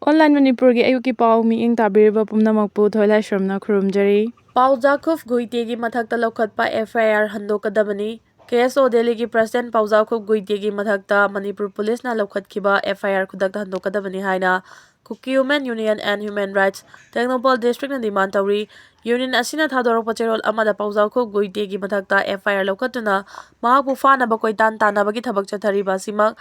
Online Manipurgi ayuki pau miing tabiriba pumnamakpu thoilaisurumna khurumjari. Paojakhup Guite Mathakta Lokhatpa FIR handokadabani. KSO Delhi President Paojakhup Guite Mathakta Manipur Police na Lokhatkiba FIR kudakta handokadabani haina Kuki Human Union and Human Rights Thengnare District na demand tawri. Union asina thadorokpa cherol amada Paojakhup Guite Mathakta FIR lokhatuna mahakbu fanaba koitan tanabagi thabak chathariba simak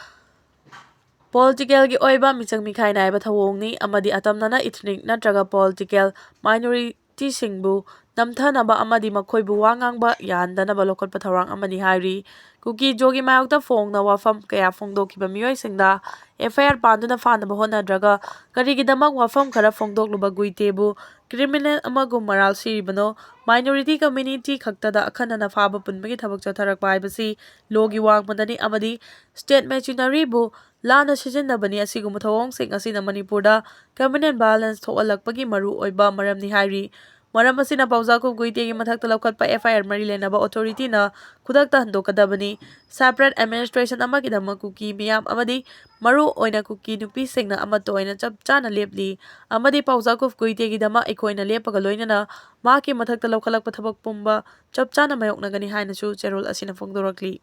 political gi oiba michang mikhai naiba thawongni amadi atamnana ethnic natraga political minority singbu namthanaba amadi makhoibu wangangba yandanaba lokotpa thawrang amani hairi kuki jogi mayokta phongna wafam kaya phongdokhiba miyoi singda FIR panduna fanaba honadraga karigidamak wafam khara phongdokluba guitebu criminal amagu maral siribano minority community khaktada akhanana phaba punbagi thabak chatharakpa haibasi logi wangmadani amadi state machinery bu lana sijinnabani asiguma thawongsing asina Manipurda communal balance thoalakpagi maru oiba maramni hairi maram asina Paojakhup Guite Mathakta lokhatpa FIR mari lenaba authority na khudakta handokadabani separate administration amagidama kuki miyam amadi maru oina kuki nupi singna amato oina chap chana lepli amadi Paojakhup Guite gidama ekoina lepaga loinana maki mathakta lokhalakpa thabak pumba chap chana mayoknagani hainasu cherol asina phongdorakli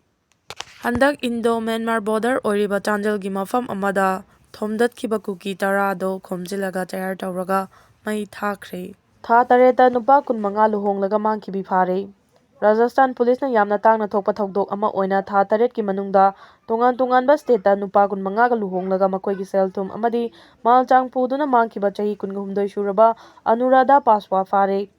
Handak Indo-Myanmar border oiriba Chandelgi mafam amada thomdatkhiba kuki tarado khomjilaga tayar tawraga Mei Thakhre Tha tareta nupa kunmanga luhonglaga mangkhibi phare Rajasthan Police na yamna tangna thokpa thodok ama oina Tha taretki manungda tongan-tonganba state ta nupa kunmanga ga luhonglaga makoigi selthum amadi malchang puduna mangkhiba chahi 13 suraba Anuradha Paswa phare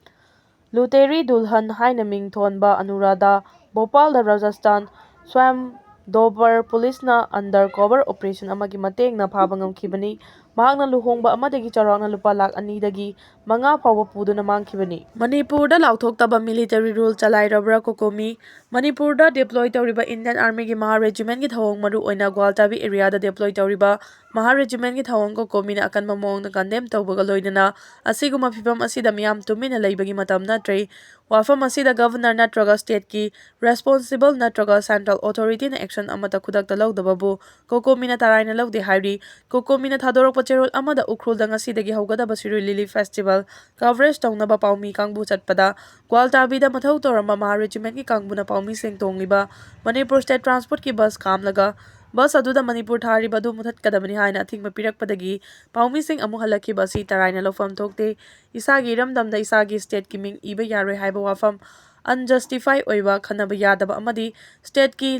Luteri Dulhan haina ming thonba Anuradha Bhopal da Rajasthan Swam Dover Police na undercover operation amagi mateng na phaba ngamkhibani mahakna luhongba amadagi charawna lupa lakh 2 dagi 5 phawba puduna mangkhibani Manipurda lauthoktaba military rule chalairabra kokomi Manipurda deploy tawriba Indian Army gi Maha Regiment gi thawong maru oina Gwaltabi area da deploy tawriba Maha Regiment gi thawong kokomi na akanba mawng na condemn tawbaga loinana asiguma phibam asida miyam tumina leibagi matam natre wafam asida governor natraga state ki responsible natraga central authority na action amata khudakta lawdababu kokomina taraina lawde hairi kokomina thadorokpa cherol amada ukhrulda ngasidagi hawgadaba Sirui Lily Festival coverage tawnaba paumi kangbu chatpada Gwaltabida mathau toramba Maha Regiment ki kangbuna paumi sing tongliba Manipur State Transport ki bus kamlaga bus aduda Manipur thariba du muthatkadabani haina athingba pirakpadagi paumi sing amu halakhiba si taraina lawfam thokte isagi ramdamda isagi state ki ming iba yaroi haiba wafam unjustified oiba khanaba yadaba amadi state ki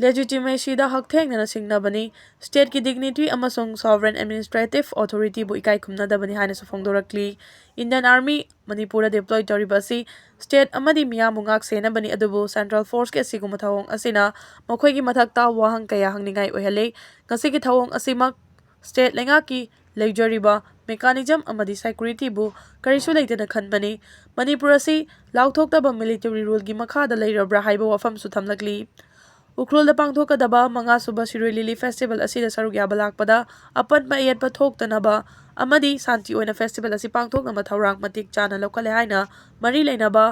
legitimacy da hakthengna singnabani state ki dignity amasung sovereign administrative authority bu ikai khumnadabani haina sufongdorakli Indian Army Manipura deploy toribasi state amadi miyamu ngak senabani adubu central force ke asiguma thawong asina makhoigi mathakta wahang kaya hangningai oihale ngasigi thawong asimak state lengaki leijariba mechanism amadi security bu karisu leitana khanbani Manipur asi lauthoktaba military rule gi makhada leirabra haiba wafam su thamlakli Ukhrulda pangthokadaba manga suba Sirui Lily Festival asida saruk yaba lakpada apan maiyatpa thoktanaba amadi santi oina festival asi pangthoknaba thawrang matik chana lokhale haina mari leinaba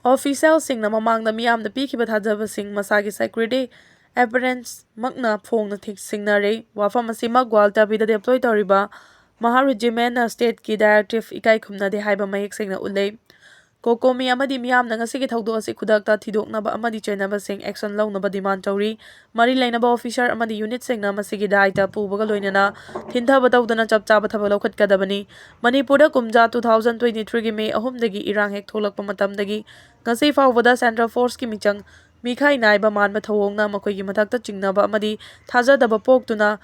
official singna mamangda miyamda pikhiba thajabasing masagi security appearance makna phongna thik singnare wafam asima Gwaltabida deploy toriba Maha Regiment na state ki directive ikai khumnade haiba mayek singna ulei kokomi amadi miyamna ngasigi thawdok asi khudakta thidoknaba amadi chenaba sing action lawnaba demand tawri mari lainaba officer amadi unit singna masigi daita pubaga loinana thintaba tawdana chapchaba thabak lawkhatkadabani Manipurda kumja 2023 gi May 3 dagi irang hek tholakpa matamdagi ngasi fawbada central force ki michang mikhai naiba manba thawongna makoigi mathakta chingnaba amadi thajadaba poktuna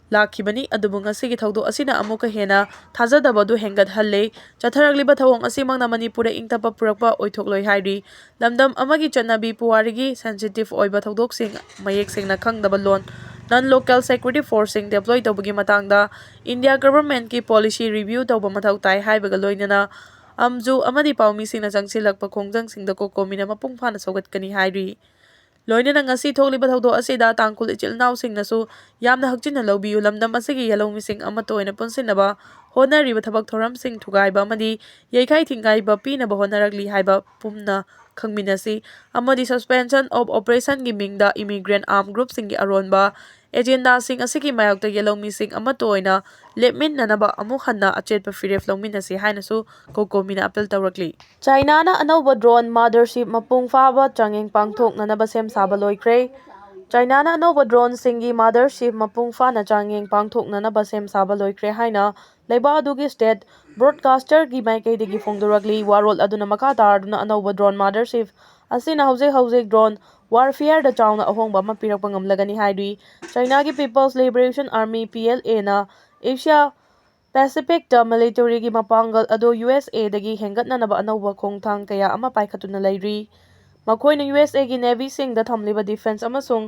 lakhibani adubu ngasigi thawdok asina amuka hena thajadaba du hengat halle chatharagliba thawong asimangna Manipura ingtapa purakpa oithokloi hairi lamdam amagi chanabi puwarigi sensitive oiba thawdok sing mayek singna khangdaba lon non-local security forcing deploy tawbagi matangda India government ki policy review tawba mathau tai haibaga loinana amju amadi paumi singna changsilakpa khongjang singda kokomina mapung phana sogatkani hairi loinana ngasi thokliba thawdok asida tangkul ichil naw singnasu yamna hakchina lawbiyu lamdam asigi yalongmi sing amato oina punsinaba honariba thabak thoram sing thugaiba amadi yaikhai thingaiba pinaba honarakli haiba pumna khangminasi amadi suspension of operation gi mingda immigrant armed group singi aronba ꯑꯦꯖꯦꯟꯗꯥꯁꯤꯡ ꯑꯁꯤꯒꯤ ꯃꯥꯌꯣꯛꯇ ꯌꯦꯜꯍꯧꯃꯤꯁꯤꯡ ꯑꯃꯠꯇ ꯑꯣꯏꯅ ꯂꯦꯞꯃꯤꯟꯅꯅꯕ ꯑꯃꯨꯛ ꯍꯟꯅ ꯑꯆꯦꯠꯄ ꯐꯤꯔꯦꯞ ꯂꯧꯃꯤꯟꯅꯁꯤ ꯍꯥꯏꯅꯁꯨ ꯀꯣꯀꯣꯃꯤꯅ appeal ꯇꯧꯔꯛꯂꯤ꯫ ꯆꯥꯏꯅꯥꯅ ꯑꯅꯧꯕ drone ꯃꯥꯗꯔꯁꯤꯞ ꯃꯄꯨꯡ ꯐꯥꯕ ꯆꯥꯡꯌꯦꯡ ꯄꯥꯡꯊꯣꯛꯅꯅꯕ ꯁꯦꯝ ꯁꯥꯕ ꯂꯣꯏꯈ꯭ꯔꯦ꯫ ꯆꯥꯏꯅꯥꯅ ꯑꯅꯧꯕ ꯗ꯭ꯔꯣꯟꯁꯤꯡꯒꯤ ꯃꯥꯗꯔꯁꯤꯞ ꯃꯄꯨꯡ ꯐꯥꯅ ꯆꯥꯡꯌꯦꯡ ꯄꯥꯡꯊꯣꯛꯅꯅꯕ ꯁꯦꯝ ꯁꯥꯕ ꯂꯣꯏꯈ꯭ꯔꯦ ꯍꯥꯏꯅ ꯂꯩꯕꯥꯛ ꯑꯗꯨꯒꯤ ꯁ꯭ꯇꯦꯠ ꯕ꯭ꯔꯣꯗꯀꯥꯁꯇꯔꯒꯤ ꯃꯥꯏꯀꯩꯗꯒꯤ ꯐꯣꯡꯗꯣꯔꯛꯂꯤ꯫ ꯋꯥꯔꯣꯜ ꯑꯗꯨꯅ ꯃꯈꯥ ꯇꯥꯔꯗꯨꯅ ꯑꯅꯧꯕ ꯗ꯭ꯔꯣꯟ ꯃꯥꯗꯔꯁꯤꯞ ꯑꯁꯤꯅ ꯍꯧꯖꯤꯛ ꯍꯧꯖꯤꯛ ꯗ꯭ꯔꯣꯟ ꯋꯥꯔꯐꯤꯌꯔꯗ ꯆꯥꯎꯅ ꯑꯍꯣꯡꯕ ꯑꯃ ꯄꯤꯔꯛꯄ ꯉꯝꯂꯒꯅꯤ ꯍꯥꯏꯔꯤ꯫ ꯆꯥꯏꯅꯥꯒꯤ ꯄꯤꯄꯜꯁ ꯂꯤꯕꯔꯦꯁꯟ ꯑꯥꯔꯃꯤ (PLA)ꯅ ꯑꯦꯁꯤꯌꯥ ꯄꯦꯁꯤꯐꯤꯛꯇ ꯃꯤꯂꯤꯇꯔꯤꯒꯤ ꯃꯄꯥꯡꯒꯜ ꯑꯗꯨ (USA)ꯗꯒꯤ ꯍꯦꯟꯒꯠꯅꯅꯕ ꯑꯅꯧꯕ ꯈꯣꯡꯊꯥꯡ ꯀꯌꯥ ꯑꯃ ꯄꯥꯏꯈꯠꯇꯨꯅ ꯂꯩꯔꯤ꯫ ꯃꯈꯣꯏꯅ USA ꯒꯤ ꯅꯦꯚꯤꯁꯤꯡꯗ ꯊꯝꯂꯤꯕ ꯗꯤꯐꯦꯟꯁ ꯑꯃꯁꯨꯡ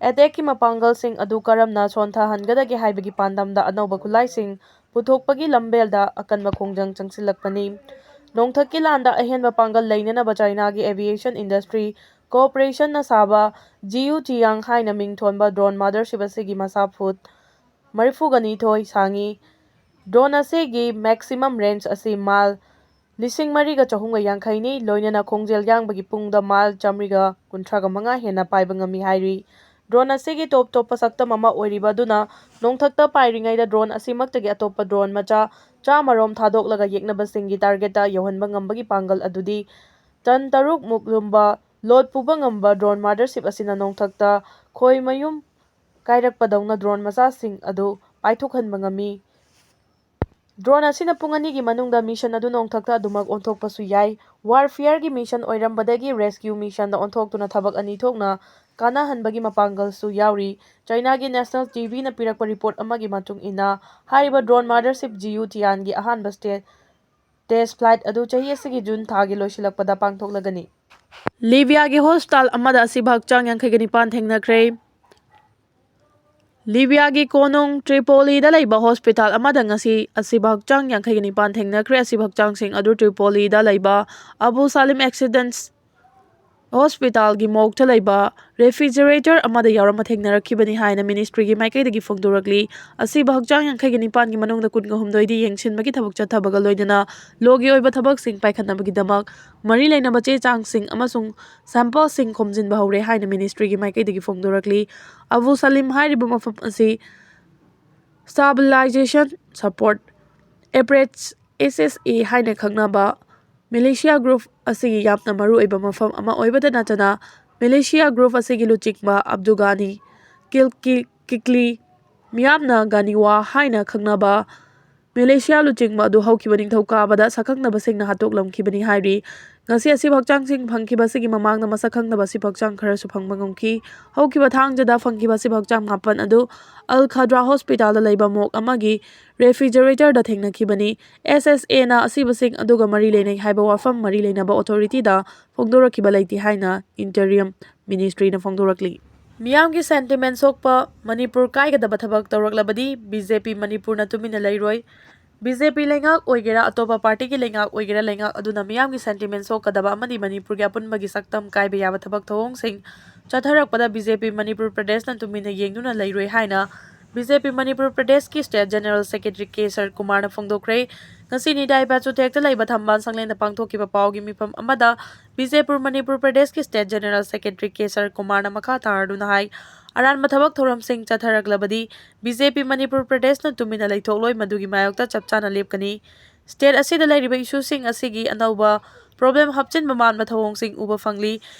ꯑꯦꯇꯦꯛꯀꯤ ꯃꯄꯥꯡꯒꯜꯁꯤꯡ ꯑꯗꯨ ꯀꯔꯝꯅ ꯁꯣꯟꯊꯍꯟꯒꯗꯒꯦ ꯍꯥꯏꯕꯒꯤ ꯄꯥꯟꯗꯝꯗ ꯑꯅꯧꯕ ꯈꯨꯠꯂꯥꯏꯁꯤꯡ ꯄꯨꯊꯣꯛꯄꯒꯤ ꯂꯝꯕꯦꯜꯗ ꯑꯀꯟꯕ ꯈꯣꯡꯖꯪ ꯆꯪꯁꯤꯜꯂꯛꯄꯅꯤ꯫ ꯅꯣꯡꯊꯛꯀꯤ ꯂꯥꯟꯗ ꯑꯍꯦꯟꯕ ꯄꯥꯡꯒꯜ ꯂꯩꯅꯅꯕ ꯆꯥꯏꯅꯥꯒꯤ ꯑꯦꯚꯤꯌꯦꯁꯟ ꯏꯟꯗꯁꯇ꯭ꯔꯤ ꯀꯣꯑꯣꯄꯔꯦꯁꯟꯅ ꯁꯥꯕ (GUTIANG) ꯍꯥꯏꯅ ꯃꯤꯡꯊꯣꯟꯕ ꯗ꯭ꯔꯣꯟ ꯃꯥꯗꯔꯁꯤꯞ ꯑꯁꯤꯒꯤ ꯃꯁꯥ ꯐꯨꯠ ꯴꯲ ꯁꯥꯡꯏ꯫ ꯗ꯭ꯔꯣꯟ ꯑꯁꯤꯒꯤ ꯃꯦꯛꯁꯤꯃꯝ ꯔꯦꯟꯖ ꯑꯁꯤ ꯃꯥꯏꯜ ꯴,꯳꯵꯰ꯅꯤ, ꯂꯣꯏꯅꯅ ꯈꯣꯡꯖꯦꯜ ꯌꯥꯡꯕꯒꯤ ꯄꯨꯡꯗ ꯃꯥꯏꯜ ꯱꯳꯵ ꯍꯦꯟꯅ ꯄꯥꯏꯕ ꯉꯝꯃꯤ ꯍꯥꯏꯔꯤ꯫ ꯗ꯭ꯔꯣꯟ ꯑꯁꯤꯒꯤ ꯇꯣꯞ ꯇꯣꯞꯄ ꯁꯛꯇꯝ ꯑꯃ ꯑꯣꯏꯔꯤꯕ ꯑꯗꯨꯅ ꯅꯣꯡꯊꯛꯇ ꯄꯥꯏꯔꯤꯉꯩꯗ ꯗ꯭ꯔꯣꯟ ꯑꯁꯤꯃꯛꯇꯒꯤ ꯑꯇꯣꯞꯄ ꯗ꯭ꯔꯣꯟ ꯃꯆꯥ ꯱꯰꯰ꯔꯣꯝ ꯊꯥꯗꯣꯛꯂꯒ ꯌꯦꯛꯅꯕꯁꯤꯡꯒꯤ ꯇꯥꯔꯒꯦꯠꯇ ꯌꯧꯍꯟꯕ ꯉꯝꯕꯒꯤ ꯄꯥꯡꯒꯜ ꯑꯗꯨꯗꯤ ꯇꯟ ꯶ ꯃꯨꯛ ꯂꯨꯝꯕ ꯂꯣꯗ ꯄꯨꯕ ꯉꯝꯕ ꯗ꯭ꯔꯣꯟ ꯃꯥꯗꯔꯁꯤꯞ ꯑꯁꯤꯅ ꯅꯣꯡꯊꯛꯇ ꯈꯣꯏꯃꯌꯨꯝ ꯀꯥꯏꯔꯛꯄꯗꯧꯅ ꯗ꯭ꯔꯣꯟ ꯃꯆꯥꯁꯤꯡ ꯑꯗꯨ ꯄꯥꯏꯊꯣꯛꯍꯟꯕ ꯉꯝꯃꯤ꯫ ꯗ꯭ꯔꯣꯟ ꯑꯁꯤꯅ ꯄꯨꯡ 2ꯒꯤ ꯃꯅꯨꯡꯗ ꯃꯤꯁꯟ ꯑꯗꯨ ꯅꯣꯡꯊꯛꯇ ꯑꯗꯨꯃꯛ ꯑꯣꯟꯊꯣꯛꯄꯁꯨ ꯌꯥꯏ꯫ ꯋꯥꯔꯐꯤꯌꯔꯒꯤ ꯃꯤꯁꯟ ꯑꯣꯏꯔꯝꯕꯗꯒꯤ ꯔꯦꯁꯀ꯭ꯌꯨ ꯃꯤꯁꯟꯗ ꯑꯣꯟꯊꯣꯛꯇꯨꯅ ꯊꯕꯛ ꯑꯅꯤ ꯊꯣꯛꯅ ꯀꯥꯟꯅꯍꯟꯕꯒꯤ ꯃꯄꯥꯡꯒꯜꯁꯨ ꯌꯥꯎꯔꯤ꯫ ꯆꯥꯏꯅꯥꯒꯤ ꯅꯦꯁꯅꯦꯜ ꯇꯤꯚꯤꯅ ꯄꯤꯔꯛꯄ ꯔꯤꯄꯣꯔꯠ ꯑꯃꯒꯤ ꯃꯇꯨꯡ ꯏꯟꯅ ꯍꯥꯏꯔꯤꯕ ꯗ꯭ꯔꯣꯟ ꯃꯥꯗꯔꯁꯤꯞ (GUTIAN)ꯒꯤ ꯑꯍꯥꯟꯕ ꯇꯦꯁ꯭ꯠ ꯐ꯭ꯂꯥꯏꯠ ꯑꯗꯨ ꯆꯍꯤ ꯑꯁꯤꯒꯤ ꯖꯨꯟ ꯊꯥꯒꯤ ꯂꯣꯏꯁꯤꯜꯂꯛꯄꯗ ꯄꯥꯡꯊꯣꯛꯂꯒꯅꯤ꯫ ꯂꯤꯕꯤꯌꯥꯒꯤ ꯍꯣꯁꯄꯤꯇꯥꯜ ꯑꯃꯗ ꯑꯁꯤꯕ ꯍꯛꯆꯥꯡ 89 ꯊꯦꯡꯅꯈ꯭ꯔꯦ꯫ ꯂꯤꯕꯤꯌꯥꯒꯤ ꯀꯣꯅꯨꯡ ꯇ꯭ꯔꯤꯄꯣꯂꯤꯗ ꯂꯩꯕ ꯍꯣꯁꯄꯤꯇꯥꯜ ꯑꯃꯗ ꯉꯁꯤ ꯑꯁꯤꯕ ꯍꯛꯆꯥꯡ 89 ꯊꯦꯡꯅꯈ꯭ꯔꯦ꯫ ꯑꯁꯤꯕ ꯍꯛꯆꯥꯡꯁꯤꯡ ꯑꯗꯨ ꯇ꯭ꯔꯤꯄꯣꯂꯤꯗ ꯂꯩꯕ ꯑꯕꯨ ꯁꯥꯂꯤꯝ ꯑꯦꯛꯁꯤꯗꯦꯟꯠꯁ ꯍꯣꯁꯄꯤꯇꯥꯜꯒꯤ ꯃꯣꯔꯒꯇ ꯂꯩꯕ ꯔꯦꯐ꯭ꯔꯤꯖꯔꯦꯇꯔ ꯑꯃꯗ ꯌꯥꯎꯔꯝꯕ ꯊꯦꯡꯅꯔꯛꯈꯤꯕꯅꯤ ꯍꯥꯏꯅ ꯃꯤꯅꯤꯁꯇ꯭ꯔꯤꯒꯤ ꯃꯥꯏꯀꯩꯗꯒꯤ ꯐꯣꯡꯗꯣꯔꯛꯂꯤ꯫ ꯑꯁꯤꯕ ꯍꯛꯆꯥꯡ 89ꯒꯤ ꯃꯅꯨꯡꯗ 18ꯗꯤ ꯌꯦꯡꯁꯤꯟꯕꯒꯤ ꯊꯕꯛ ꯆꯠꯊꯕꯒ ꯂꯣꯏꯅꯅ ꯂꯣꯒꯤ ꯑꯣꯏꯕ ꯊꯕꯛꯁꯤꯡ ꯄꯥꯏꯈꯠꯅꯕꯒꯤꯗꯃꯛ ꯃꯔꯤ ꯂꯩꯅꯕ ꯆꯦ-ꯆꯥꯡꯁꯤꯡ ꯑꯃꯁꯨꯡ ꯁꯦꯝꯄꯜꯁꯤꯡ ꯈꯣꯝꯖꯤꯟꯕ ꯍꯧꯔꯦ ꯍꯥꯏꯅ ꯃꯤꯅꯤꯁꯇ꯭ꯔꯤꯒꯤ ꯃꯥꯏꯀꯩꯗꯒꯤ ꯐꯣꯡꯗꯣꯔꯛꯂꯤ꯫ ꯑꯕꯨ ꯁꯥꯂꯤꯝ ꯍꯥꯏꯔꯤꯕ ꯃꯐꯝ ꯑꯁꯤ ꯁ꯭ꯇꯥꯕꯤꯂꯥꯏꯖꯦꯁꯟ ꯁꯄꯣꯔꯠ ꯑꯦꯄꯔꯦꯠꯁ (SSA) ꯍꯥꯏꯅ ꯈꯪꯅꯕ ꯃꯤꯂꯤꯁꯤꯌꯥ ꯒ꯭ꯔꯨꯞ ꯑꯁꯤꯒꯤ ꯌꯥꯝꯅ ꯃꯔꯨꯑꯣꯏꯕ ꯃꯐꯝ ꯑꯃ ꯑꯣꯏꯕꯇ ꯅꯠꯇꯅ ꯃꯤꯂꯤꯁꯤꯌꯥ ꯒ꯭ꯔꯨꯞ ꯑꯁꯤꯒꯤ ꯂꯨꯆꯤꯡꯕ ꯑꯕꯗꯨꯒꯥꯅꯤ ꯀꯤꯛꯂꯤ ꯃꯤꯌꯥꯝꯅ ꯒꯥꯅꯤꯋꯥ ꯍꯥꯏꯅ ꯈꯪꯅꯕ ꯃꯤꯂꯤꯁꯤꯌꯥ ꯂꯨꯆꯤꯡꯕ ꯑꯗꯨ ꯍꯧꯈꯤꯕ ꯅꯤꯡꯊꯧꯀꯥꯕꯗ ꯁꯛꯈꯪꯅꯕꯁꯤꯡꯅ ꯍꯥꯠꯇꯣꯛꯂꯝꯈꯤꯕꯅꯤ ꯍꯥꯏꯔꯤ꯫ ꯉꯁꯤ ꯑꯁꯤꯕ ꯍꯛꯆꯥꯡꯁꯤꯡ ꯐꯪꯈꯤꯕꯁꯤꯒꯤ ꯃꯃꯥꯡꯗ ꯃꯁꯛ ꯈꯪꯗꯕ ꯑꯁꯤꯕ ꯍꯛꯆꯥꯡ ꯈꯔꯁꯨ ꯐꯪꯕ ꯉꯝꯈꯤ꯫ ꯍꯧꯈꯤꯕ ꯊꯥꯡꯖꯗ ꯐꯪꯈꯤꯕ ꯑꯁꯤꯕ ꯍꯛꯆꯥꯡ 9 ꯑꯗꯨ ꯑꯜ-ꯈꯗ꯭ꯔꯥ ꯍꯣꯁꯄꯤꯇꯥꯜꯗ ꯂꯩꯕ ꯃꯣꯔꯒ ꯑꯃꯒꯤ ꯔꯦꯐ꯭ꯔꯤꯖꯔꯦꯇꯔꯗ ꯊꯦꯡꯅꯈꯤꯕꯅꯤ꯫ SSA ꯅ ꯑꯁꯤꯕꯁꯤꯡ ꯑꯗꯨꯒ ꯃꯔꯤ ꯂꯩꯅꯩ ꯍꯥꯏꯕ ꯋꯥꯐꯝ ꯃꯔꯤ ꯂꯩꯅꯕ ꯑꯣꯊꯣꯔꯤꯇꯤꯗ ꯐꯣꯡꯗꯣꯔꯛꯈꯤꯕ ꯂꯩꯇꯦ ꯍꯥꯏꯅ ꯏꯟꯇꯔꯤꯝ ꯃꯤꯅꯤꯁꯇ꯭ꯔꯤꯅ ꯐꯣꯡꯗꯣꯔꯛꯂꯤ꯫ ꯃꯤꯌꯥꯝꯒꯤ ꯁꯦꯟꯇꯤꯃꯦꯟꯠ ꯁꯣꯛꯄ ꯃꯅꯤꯄꯨꯔ ꯀꯥꯏꯒꯗꯕ ꯊꯕꯛ ꯇꯧꯔꯛꯂꯕꯗꯤ ꯕꯤ.ꯖꯦ.ꯄꯤ. ꯃꯅꯤꯄꯨꯔꯅ ꯇꯨꯃꯤꯟꯅ ꯂꯩꯔꯣꯏ꯫ ꯕꯤ.ꯖꯦ.ꯄꯤ. ꯂꯩꯉꯥꯛ ꯑꯣꯏꯒꯦꯔꯥ ꯑꯇꯣꯞꯄ ꯄꯥꯔꯇꯤꯒꯤ ꯂꯩꯉꯥꯛ ꯑꯣꯏꯒꯦꯔꯥ ꯂꯩꯉꯥꯛ ꯑꯗꯨꯅ ꯃꯤꯌꯥꯝꯒꯤ ꯁꯦꯟꯇꯤꯃꯦꯟꯠ ꯁꯣꯛꯀꯗꯕ ꯑꯃꯗꯤ ꯃꯅꯤꯄꯨꯔꯒꯤ ꯑꯄꯨꯟꯕꯒꯤ ꯁꯛꯇꯝ ꯀꯥꯏꯕ ꯌꯥꯕ ꯊꯕꯛ ꯊꯧꯑꯣꯡꯁꯤꯡ ꯆꯠꯊꯔꯛꯄꯗ ꯕꯤ.ꯖꯦ.ꯄꯤ. ꯃꯅꯤꯄꯨꯔ ꯄ꯭ꯔꯗꯦꯁꯅ ꯇꯨꯃꯤꯟꯅ ꯌꯦꯡꯗꯨꯅ ꯂꯩꯔꯣꯏ ꯍꯥꯏꯅ ꯕꯤ.ꯖꯦ.ꯄꯤ. ꯃꯅꯤꯄꯨꯔ ꯄ꯭ꯔꯗꯦꯁꯀꯤ ꯁ꯭ꯇꯦꯠ ꯖꯦꯅꯔꯦꯜ ꯁꯦꯀ꯭ꯔꯦꯇꯔꯤ ꯀꯦ. ꯁꯔꯠꯀꯨꯃꯥꯔꯅ ꯐꯣꯡꯗꯣꯛꯈ꯭ꯔꯦ꯫ ꯉꯁꯤ ꯅꯤꯗꯥꯏ-ꯄꯦꯆꯨꯇꯦꯛꯇ ꯂꯩꯕ ꯊꯝꯕꯥꯜ ꯁꯪꯂꯦꯟꯗ ꯄꯥꯡꯊꯣꯛꯈꯤꯕ ꯄꯥꯎꯒꯤ ꯃꯤꯐꯝ ꯑꯃꯗ ꯕꯤ.ꯖꯦ.ꯄꯤ. ꯃꯅꯤꯄꯨꯔ ꯄ꯭ꯔꯗꯦꯁꯀꯤ ꯁ꯭ꯇꯦꯠ ꯖꯦꯅꯔꯦꯜ ꯁꯦꯀ꯭ꯔꯦꯇꯔꯤ ꯀꯦ. ꯁꯔꯠꯀꯨꯃꯥꯔꯅ ꯃꯈꯥ ꯇꯥꯔꯗꯨꯅ ꯍꯥꯏ ꯑꯔꯥꯟꯕ ꯊꯕꯛ ꯊꯧꯔꯝꯁꯤꯡ ꯆꯠꯊꯔꯛꯂꯕꯗꯤ ꯕꯤ.ꯖꯦ.ꯄꯤ. ꯃꯅꯤꯄꯨꯔ ꯄ꯭ꯔꯗꯦꯁꯅ ꯇꯨꯃꯤꯟꯅ ꯂꯩꯊꯣꯛꯂꯣꯏ, ꯃꯗꯨꯒꯤ ꯃꯥꯌꯣꯛꯇ ꯆꯞ ꯆꯥꯅ ꯂꯦꯞꯀꯅꯤ꯫ ꯁ꯭ꯇꯦꯠ ꯑꯁꯤꯗ ꯂꯩꯔꯤꯕ ꯏꯁꯨꯁꯤꯡ ꯑꯁꯤꯒꯤ ꯑꯅꯧꯕ ꯄ꯭ꯔꯣꯕ꯭ꯂꯦꯝ ꯍꯥꯞꯆꯤꯟꯕ ꯃꯥꯟꯕ ꯊꯧꯑꯣꯡꯁꯤꯡ ꯎꯕ ꯐꯪꯂꯤ꯫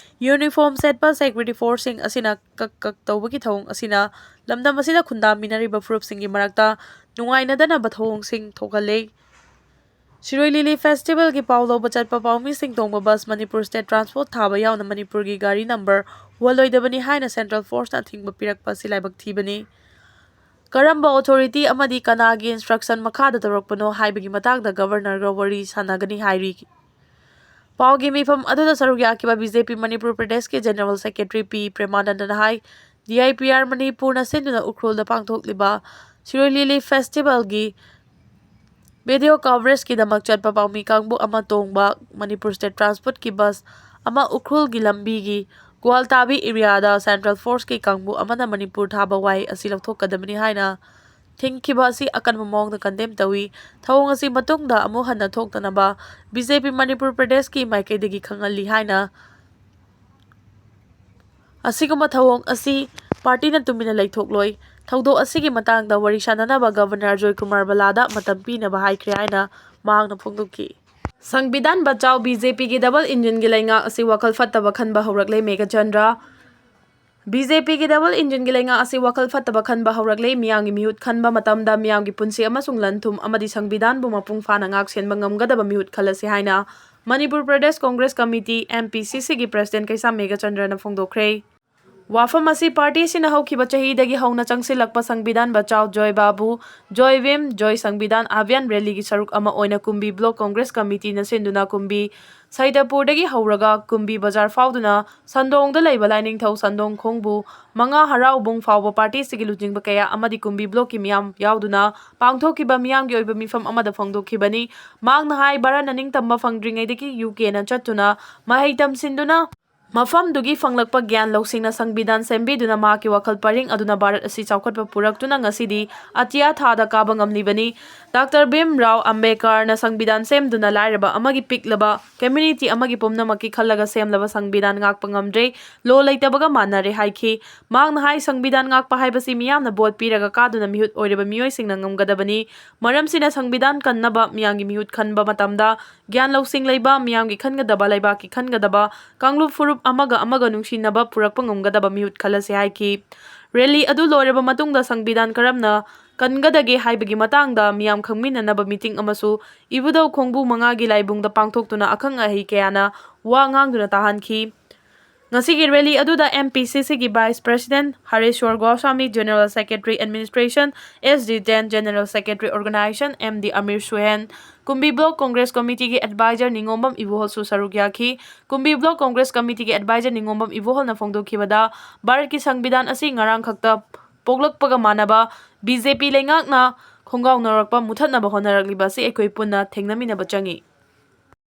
ꯌꯨꯅꯤꯐꯣꯔꯝ ꯁꯦꯠꯄ ꯁꯦꯀ꯭ꯌꯨꯔꯤꯇꯤ ꯐꯣꯔꯁꯁꯤꯡ ꯑꯁꯤꯅ ꯀꯛ ꯇꯧꯕꯒꯤ ꯊꯧꯑꯣꯡ ꯑꯁꯤꯅ ꯂꯝꯗꯝ ꯑꯁꯤꯗ ꯈꯨꯟꯗꯥꯃꯤꯟꯅꯔꯤꯕ ꯐꯨꯔꯨꯞꯁꯤꯡꯒꯤ ꯃꯔꯛꯇ ꯅꯨꯡꯉꯥꯏꯅꯗꯅꯕ ꯊꯧꯑꯣꯡꯁꯤꯡ ꯊꯣꯛꯍꯜꯂꯦ꯫ ꯁꯤꯔꯣꯏ ꯂꯤꯂꯤ ꯐꯦꯁꯇꯤꯚꯦꯜꯒꯤ ꯄꯥꯎ ꯂꯧꯕ ꯆꯠꯄ ꯄꯥꯎꯃꯤꯁꯤꯡ ꯇꯣꯡꯕ ꯕꯁ ꯃꯅꯤꯄꯨꯔ ꯁ꯭ꯇꯦꯠ ꯇ꯭ꯔꯥꯟꯁꯄꯣꯔꯠ ꯊꯥꯕ ꯌꯥꯎꯅ ꯃꯅꯤꯄꯨꯔꯒꯤ ꯒꯥꯔꯤ ꯅꯝꯕꯔ ꯎꯍꯜꯂꯣꯏꯗꯕꯅꯤ ꯍꯥꯏꯅ ꯁꯦꯟꯇ꯭ꯔꯦꯜ ꯐꯣꯔꯁꯅ ꯑꯊꯤꯡꯕ ꯄꯤꯔꯛꯄ ꯑꯁꯤ ꯂꯥꯏꯕꯛ ꯊꯤꯕꯅꯤ꯫ ꯀꯔꯝꯕ ꯑꯣꯊꯣꯔꯤꯇꯤ ꯑꯃꯗꯤ ꯀꯅꯥꯒꯤ ꯏꯟꯁꯇ꯭ꯔꯛꯁꯟ ꯃꯈꯥꯗ ꯇꯧꯔꯛꯄꯅꯣ ꯍꯥꯏꯕꯒꯤ ꯃꯇꯥꯡꯗ ꯒꯚꯔꯅꯔꯒ ꯋꯥꯔꯤ ꯁꯥꯅꯒꯅꯤ ꯍꯥꯏꯔꯤ꯫ ꯄꯥꯎꯒꯤ ꯃꯤꯐꯝ ꯑꯗꯨꯗ ꯁꯔꯨꯛ ꯌꯥꯈꯤꯕ ꯕꯤ.ꯖꯦ.ꯄꯤ. ꯃꯅꯤꯄꯨꯔ ꯄ꯭ꯔꯗꯦꯁꯀꯤ ꯖꯦꯅꯔꯦꯜ ꯁꯦꯀ꯭ꯔꯦꯇꯔꯤ ꯄꯤ. ꯄ꯭ꯔꯦꯃꯥꯅꯟꯗꯅ ꯍꯥꯏ ꯗꯤ.ꯑꯥꯏ.ꯄꯤ.ꯑꯥꯔ. ꯃꯅꯤꯄꯨꯔꯅ ꯁꯤꯟꯗꯨꯅ ꯎꯈ꯭ꯔꯨꯜꯗ ꯄꯥꯡꯊꯣꯛꯂꯤꯕ ꯁꯤꯔꯣꯏ ꯂꯤꯂꯤ ꯐꯦꯁꯇꯤꯚꯦꯜꯒꯤ ꯚꯤꯗꯤꯑꯣ ꯀꯚꯔꯦꯖꯀꯤꯗꯃꯛ ꯆꯠꯄ ꯄꯥꯎꯃꯤ ꯀꯥꯡꯕꯨ ꯑꯃ ꯇꯣꯡꯕ ꯃꯅꯤꯄꯨꯔ ꯁ꯭ꯇꯦꯠ ꯇ꯭ꯔꯥꯟꯁꯄꯣꯔꯠꯀꯤ ꯕꯁ ꯑꯃ ꯎꯈ꯭ꯔꯨꯜꯒꯤ ꯂꯝꯕꯤꯒꯤ ꯒ꯭ꯋꯥꯜꯇꯥꯕꯤ ꯑꯦꯔꯤꯌꯥꯗ ꯁꯦꯟꯇ꯭ꯔꯦꯜ ꯐꯣꯔꯁꯀꯤ ꯀꯥꯡꯕꯨ ꯑꯃꯅ ꯃꯅꯤꯄꯨꯔ ꯊꯥꯕ ꯋꯥꯍꯩ ꯑꯁꯤ ꯂꯧꯊꯣꯛꯀꯗꯕꯅꯤ ꯍꯥꯏꯅ ꯊꯤꯡꯈꯤꯕ ꯑꯁꯤ ꯑꯀꯟꯕ ꯃꯑꯣꯡꯗ ꯀꯟꯗꯦꯝ ꯇꯧꯏ꯫ ꯊꯧꯑꯣꯡ ꯑꯁꯤ ꯃꯇꯨꯡꯗ ꯑꯃꯨꯛ ꯍꯟꯅ ꯊꯣꯛꯇꯅꯕ ꯕꯤ.ꯖꯦ.ꯄꯤ. ꯃꯅꯤꯄꯨꯔ ꯄ꯭ꯔꯗꯦꯁꯀꯤ ꯃꯥꯏꯀꯩꯗꯒꯤ ꯈꯪꯍꯜꯂꯤ ꯍꯥꯏꯅ ꯑꯁꯤꯒꯨꯝꯕ ꯊꯧꯑꯣꯡ ꯑꯁꯤ ꯄꯥꯔꯇꯤꯅ ꯇꯨꯃꯤꯟꯅ ꯂꯩꯊꯣꯛꯂꯣꯏ꯫ ꯊꯧꯗꯣꯛ ꯑꯁꯤꯒꯤ ꯃꯇꯥꯡꯗ ꯋꯥꯔꯤ ꯁꯥꯅꯅꯕ ꯒꯕꯔꯅꯔ ꯖꯣꯏꯀꯨꯃꯥꯔ ꯕꯥꯂꯥꯗ ꯃꯇꯝ ꯄꯤꯅꯕ ꯍꯥꯏꯈ꯭ꯔꯦ ꯍꯥꯏꯅ ꯃꯍꯥꯛꯅ ꯐꯣꯡꯗꯣꯛꯈꯤ꯫ ꯁꯪꯕꯤꯙꯥꯟ ꯕꯆꯥꯎ ꯕꯤ.ꯖꯦ.ꯄꯤꯒꯤ ꯗꯕꯜ ꯏꯟꯖꯤꯟꯒꯤ ꯂꯩꯉꯥꯛ ꯑꯁꯤ ꯋꯥꯈꯜ ꯐꯠꯇꯕ ꯈꯟꯕ ꯍꯧꯔꯛꯂꯦ ꯃꯦꯘꯆꯟꯗ꯭ꯔ꯫ ꯕꯤ.ꯖꯦ.ꯄꯤꯒꯤ ꯗꯕꯜ ꯏꯟꯖꯤꯟꯒꯤ ꯂꯩꯉꯥꯛ ꯑꯁꯤ ꯋꯥꯈꯜ ꯐꯠꯇꯕ ꯈꯟꯕ ꯍꯧꯔꯛꯂꯦ꯫ ꯃꯤꯌꯥꯝꯒꯤ ꯃꯤꯍꯨꯠ ꯈꯟꯕ ꯃꯇꯝꯗ ꯃꯤꯌꯥꯝꯒꯤ ꯄꯨꯟꯁꯤ ꯑꯃꯁꯨꯡ ꯂꯟ-ꯊꯨꯝ ꯑꯃꯗꯤ ꯁꯪꯕꯤꯙꯥꯟꯕꯨ ꯃꯄꯨꯡ ꯐꯥꯅ ꯉꯥꯛ-ꯁꯦꯟꯕ ꯉꯝꯒꯗꯕ ꯃꯤꯍꯨꯠ ꯈꯜꯂꯁꯤ ꯍꯥꯏꯅ ꯃꯅꯤꯄꯨꯔ ꯄ꯭ꯔꯗꯦꯁ ꯀꯣꯡꯒ꯭ꯔꯦꯁ ꯀꯝꯃꯤꯇꯤ (MPCCꯒꯤ) ꯄ꯭ꯔꯁꯤꯗꯦꯟꯠ ꯀꯩꯁꯥꯝ ꯃꯦꯘꯆꯟꯗ꯭ꯔꯅ ꯐꯣꯡꯗꯣꯛꯈ꯭ꯔꯦ꯫ ꯋꯥꯐꯝ ꯑꯁꯤ ꯄꯥꯔꯇꯤ ꯑꯁꯤꯅ ꯍꯧꯈꯤꯕ ꯆꯍꯤꯗꯒꯤ ꯍꯧꯅ ꯆꯪꯁꯤꯜꯂꯛꯄ ꯁꯪꯕꯤꯙꯥꯟ ꯕꯆꯥꯎ, ꯖꯣꯏ ꯕꯥꯕꯨ, ꯖꯣꯏ ꯚꯤꯝ, ꯖꯣꯏ ꯁꯪꯕꯤꯙꯥꯟ ꯑꯚꯤꯌꯥꯟ ꯔꯦꯂꯤꯒꯤ ꯁꯔꯨꯛ ꯑꯃ ꯑꯣꯏꯅ ꯀꯨꯝꯕꯤ ꯕ꯭ꯂꯣꯛ ꯀꯣꯡꯒ꯭ꯔꯦꯁ ꯀꯝꯃꯤꯇꯤꯅ ꯁꯤꯟꯗꯨꯅ ꯀꯨꯝꯕꯤ ꯁꯩꯗꯄꯨꯔꯗꯒꯤ ꯍꯧꯔꯒ ꯀꯨꯝꯕꯤ ꯕꯖꯥꯔ ꯐꯥꯎꯗꯨꯅ ꯁꯟꯗꯣꯡꯗ ꯂꯩꯕ ꯂꯥꯏꯅꯤꯡꯊꯧ ꯁꯟꯗꯣꯡꯈꯣꯡꯕꯨ ꯃꯉꯥ ꯍꯔꯥꯎꯕꯨꯡ ꯐꯥꯎꯕ ꯄꯥꯔꯇꯤ ꯑꯁꯤꯒꯤ ꯂꯨꯆꯤꯡꯕ ꯀꯌꯥ ꯑꯃꯗꯤ ꯀꯨꯝꯕꯤ ꯕ꯭ꯂꯣꯛꯀꯤ ꯃꯤꯌꯥꯝ ꯌꯥꯎꯗꯨꯅ ꯄꯥꯡꯊꯣꯛꯈꯤꯕ ꯃꯤꯌꯥꯝꯒꯤ ꯑꯣꯏꯕ ꯃꯤꯐꯝ ꯑꯃꯗ ꯐꯣꯡꯗꯣꯛꯈꯤꯕꯅꯤ꯫ ꯃꯍꯥꯛꯅ ꯍꯥꯏ ꯚꯥꯔꯠꯅ ꯅꯤꯡꯇꯝꯕ ꯐꯪꯗ꯭ꯔꯤꯉꯩꯗꯒꯤ ꯌꯨ.ꯀꯦ.ꯅ ꯆꯠꯇꯨꯅ ꯃꯍꯩ ꯇꯝꯁꯤꯟꯗꯨꯅ ꯃꯐꯝꯗꯨꯒꯤ ꯐꯪꯂꯛꯄ ꯒ꯭ꯌꯥꯟ ꯂꯧꯁꯤꯡꯅ ꯁꯪꯕꯤꯙꯥꯟ ꯁꯦꯝꯕꯤꯗꯨꯅ ꯃꯍꯥꯛꯀꯤ ꯋꯥꯈꯜ ꯄꯔꯤꯡ ꯑꯗꯨꯅ ꯚꯥꯔꯠ ꯑꯁꯤ ꯆꯥꯎꯈꯠꯄ ꯄꯨꯔꯛꯇꯨꯅ ꯉꯁꯤꯗꯤ ꯑꯇꯤꯌꯥ ꯊꯥꯗ ꯀꯥꯕ ꯉꯝꯂꯤꯕꯅꯤ꯫ ꯗꯥꯛꯇꯔ ꯚꯤꯝ ꯔꯥꯎ ꯑꯝꯕꯦꯗꯀꯔꯅ ꯁꯪꯕꯤꯙꯥꯟ ꯁꯦꯝꯗꯨꯅ ꯂꯥꯏꯔꯕ ꯑꯃꯒꯤ ꯄꯤꯛꯂꯕ ꯀꯝꯃ꯭ꯌꯨꯅꯤꯇꯤ ꯑꯃꯒꯤ ꯄꯨꯝꯅꯃꯛꯀꯤ ꯈꯜꯂꯒ ꯁꯦꯝꯂꯕ ꯁꯪꯕꯤꯙꯥꯟ ꯉꯥꯛꯄ ꯉꯝꯗ꯭ꯔꯦ, ꯂꯣ ꯂꯩꯇꯕꯒ ꯃꯥꯟꯅꯔꯦ ꯍꯥꯏꯈꯤ꯫ ꯃꯍꯥꯛꯅ ꯍꯥꯏ ꯁꯪꯕꯤꯙꯥꯟ ꯉꯥꯛꯄ ꯍꯥꯏꯕꯁꯤ ꯃꯤꯌꯥꯝꯅ ꯚꯣꯠ ꯄꯤꯔꯒ ꯀꯥꯗꯨꯅ ꯃꯤꯍꯨꯠ ꯑꯣꯏꯔꯤꯕ ꯃꯤꯑꯣꯏꯁꯤꯡꯅ ꯉꯝꯒꯗꯕꯅꯤ꯫ ꯃꯔꯝꯁꯤꯅ ꯁꯪꯕꯤꯙꯥꯟ ꯀꯟꯅꯕ ꯃꯤꯌꯥꯝꯒꯤ ꯃꯤꯍꯨꯠ ꯈꯟꯕ ꯃꯇꯝꯗ ꯒ꯭ꯌꯥꯟ ꯂꯧꯁꯤꯡ ꯂꯩꯕ, ꯃꯤꯌꯥꯝꯒꯤ ꯈꯟꯒꯗꯕ, ꯂꯩꯕꯥꯛꯀꯤ ꯈꯟꯒꯗꯕ, ꯀꯥꯡꯂꯨꯞ ꯐꯨꯔꯨꯞ ꯑꯃꯒ ꯑꯃꯒ ꯅꯨꯡꯁꯤꯅꯕ ꯄꯨꯔꯛꯄ ꯉꯝꯒꯗꯕ ꯃꯤꯍꯨꯠ ꯈꯜꯂꯁꯤ ꯍꯥꯏꯈꯤ꯫ ꯔꯦꯂꯤ ꯑꯗꯨ ꯂꯣꯏꯔꯕ ꯃꯇꯨꯡꯗ ꯁꯪꯕꯤꯙꯥꯟ ꯀꯔꯝꯅ ꯀꯟꯒꯗꯒꯦ ꯍꯥꯏꯕꯒꯤ ꯃꯇꯥꯡꯗ ꯃꯤꯌꯥꯝ ꯈꯪꯃꯤꯟꯅꯅꯕ ꯃꯤꯇꯤꯡ ꯑꯃꯁꯨ ꯏꯕꯨꯙꯧ ꯈꯣꯡꯕꯨ ꯃꯉꯥꯒꯤ ꯂꯥꯏꯕꯨꯡꯗ ꯄꯥꯡꯊꯣꯛꯇꯨꯅ ꯑꯈꯪ ꯑꯍꯩ ꯀꯌꯥꯅ ꯋꯥ ꯉꯥꯡꯗꯨꯅ ꯇꯥꯍꯟꯈꯤ꯫ ꯉꯁꯤꯒꯤ ꯔꯦꯂꯤ ꯑꯗꯨꯗ MPCCꯒꯤ vice president Hareshwar Goswami, general secretary administration S.D. Jain, general secretary organisation M.D. Amir Suhen, Kumbi block Congress ꯀꯝꯃꯤꯇꯤꯒꯤ ꯑꯦꯗꯚꯥꯏꯖꯔ ꯅꯤꯉꯣꯝꯕꯝ ꯏꯕꯣꯍꯜꯁꯨ ꯁꯔꯨꯛ ꯌꯥꯈꯤ꯫ ꯀꯨꯝꯕꯤ ꯕ꯭ꯂꯣꯛ ꯀꯣꯡꯒ꯭ꯔꯦꯁ ꯀꯝꯃꯤꯇꯤꯒꯤ ꯑꯦꯗꯚꯥꯏꯖꯔ ꯅꯤꯉꯣꯝꯕꯝ ꯏꯕꯣꯍꯜꯅ ꯐꯣꯡꯗꯣꯛꯈꯤꯕꯗ ꯚꯥꯔꯠꯀꯤ ꯁꯪꯕꯤꯙꯥꯟ ꯑꯁꯤ ꯉꯔꯥꯡ ꯈꯛꯇ ꯄꯣꯛꯂꯛꯄꯒ ꯃꯥꯟꯅꯕ ꯕꯤ.ꯖꯦ.ꯄꯤ ꯂꯩꯉꯥꯛꯅ ꯈꯣꯡꯒꯥꯎꯅꯔꯛꯄ ꯃꯨꯊꯠꯅꯕ ꯍꯣꯠꯅꯔꯛꯂꯤꯕ ꯑꯁꯤ ꯑꯩꯈꯣꯏ ꯄꯨꯟꯅ ꯊꯦꯡꯅꯃꯤꯟꯅꯕ ꯆꯪꯏ꯫